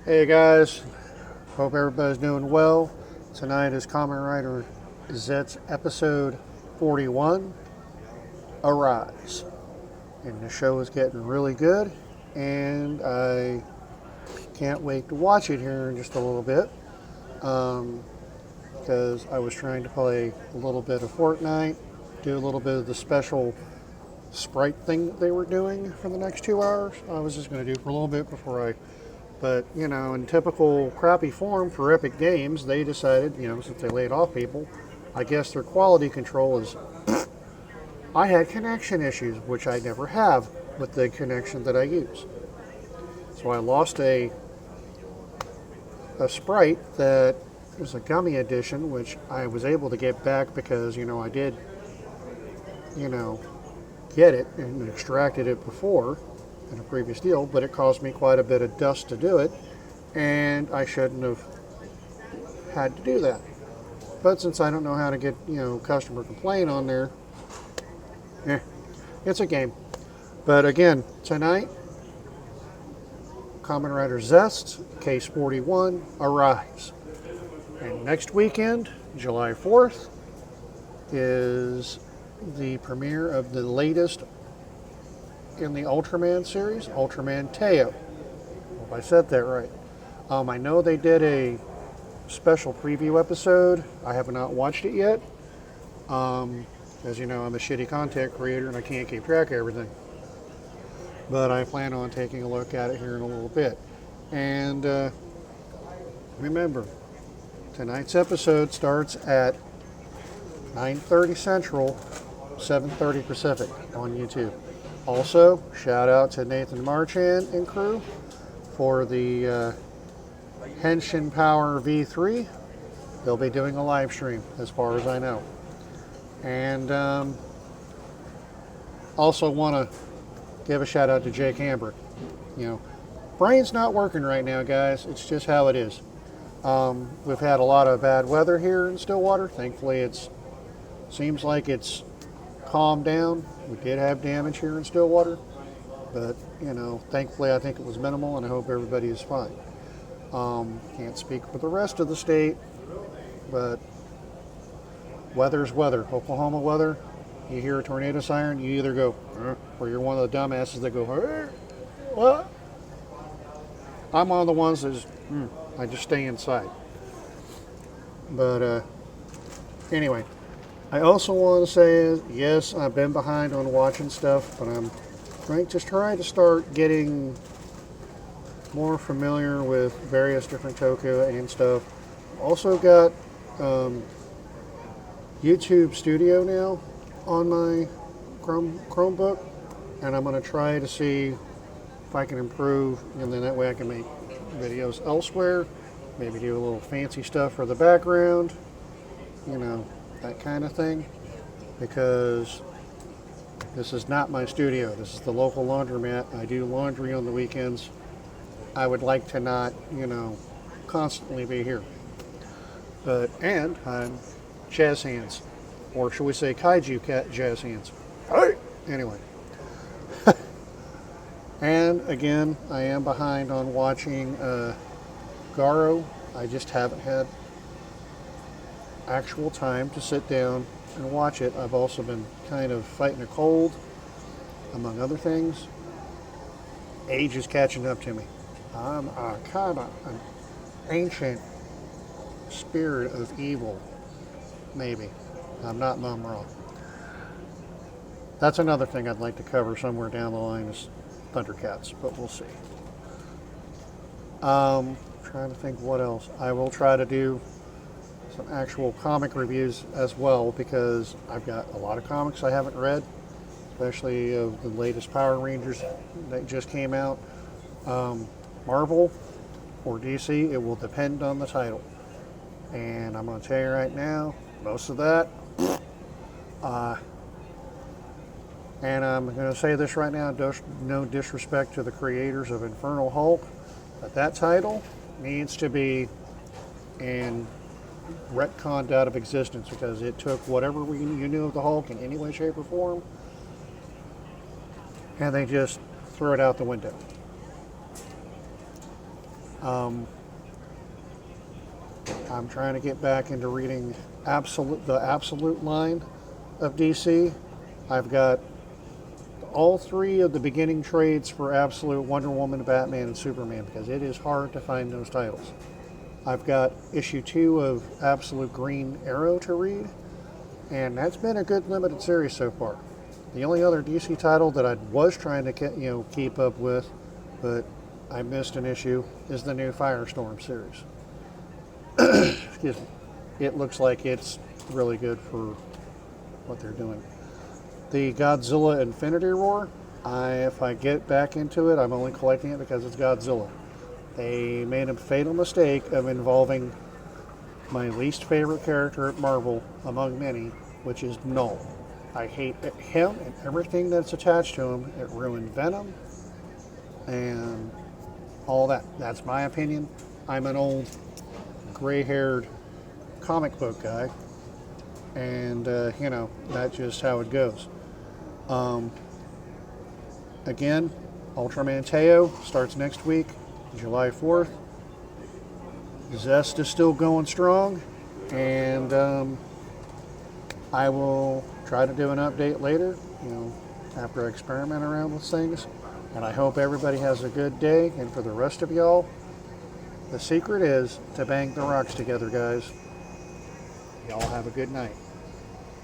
Hey guys, hope everybody's doing well. Tonight is Kamen Rider Zeztz episode 41, Arise. And the show is getting really good, and I can't wait to watch it here in just a little bit. Because I was trying to play a little bit of Fortnite, do a little bit of the special sprite thing that they were doing for the next 2 hours. I was just going to do for a little bit But, in typical crappy form for Epic Games, they decided, since they laid off people, I guess their quality control is... I had connection issues, which I never have with the connection that I use. So I lost a sprite that was a gummy edition, which I was able to get back because, I did, get it and extracted it before in a previous deal, but it caused me quite a bit of dust to do it, and I shouldn't have had to do that. But since I don't know how to get, customer complaint on there, it's a game. But again, tonight, Kamen Rider Zeztz, Case 41, Arise. And next weekend, July 4th, is the premiere of the latest in the Ultraman series, Ultraman Teo. Hope I said that right. I know they did a special preview episode. I have not watched it yet. As you know, I'm a shitty content creator and I can't keep track of everything. But I plan on taking a look at it here in a little bit. And remember, tonight's episode starts at 9:30 Central, 7:30 Pacific on YouTube. Also, shout out to Nathan Marchand and crew for the Henshin Power V3. They'll be doing a live stream, as far as I know. And also want to give a shout out to Jake Hambrick. Brain's not working right now, guys. It's just how it is. We've had a lot of bad weather here in Stillwater. Thankfully, it seems like it's calmed down. We did have damage here in Stillwater, but thankfully I think it was minimal, and I hope everybody is fine. Can't speak for the rest of the state, but weather's weather. Oklahoma weather, you hear a tornado siren, you either go, or you're one of the dumbasses that go, what? I'm one of the ones that I just stay inside. But anyway, I also want to say, yes, I've been behind on watching stuff, but I'm trying to start getting more familiar with various different toku and stuff. Also got YouTube Studio now on my Chromebook, and I'm going to try to see if I can improve, and then that way I can make videos elsewhere, maybe do a little fancy stuff for the background, that kind of thing, because this is not my studio. This is the local laundromat. I do laundry on the weekends. I would like to not, constantly be here. And I'm jazz hands, or should we say kaiju cat jazz hands. Hey! Anyway. And again, I am behind on watching Garo. I just haven't had actual time to sit down and watch it. I've also been kind of fighting a cold, among other things. Age is catching up to me. I'm kind of an ancient spirit of evil, maybe. I'm not Mumra. That's another thing I'd like to cover somewhere down the line is Thundercats, but we'll see. Trying to think what else. I will try to do some actual comic reviews as well, because I've got a lot of comics I haven't read, especially of the latest Power Rangers that just came out. Marvel or DC, it will depend on the title. And I'm going to tell you right now, most of that, and I'm going to say this right now, no disrespect to the creators of Infernal Hulk, but that title needs to be retconned out of existence, because it took whatever you knew of the Hulk in any way, shape, or form, and they just threw it out the window. I'm trying to get back into reading the Absolute line of DC. I've got all 3 of the beginning trades for Absolute: Wonder Woman, Batman, and Superman, because it is hard to find those titles. I've got issue 2 of Absolute Green Arrow to read, and that's been a good limited series so far. The only other DC title that I was trying to keep up with, but I missed an issue, is the new Firestorm series. Excuse me. It looks like it's really good for what they're doing. The Godzilla Infinity War, if I get back into it, I'm only collecting it because it's Godzilla. They made a fatal mistake of involving my least favorite character at Marvel, among many, which is Null. I hate him and everything that's attached to him. It ruined Venom and all that. That's my opinion. I'm an old, gray-haired comic book guy, and that's just how it goes. Again, Ultraman Teo starts next week, July 4th. Zeztz is still going strong, and I will try to do an update later, after I experiment around with things. And I hope everybody has a good day, and for the rest of y'all, the secret is to bang the rocks together, guys. Y'all have a good night.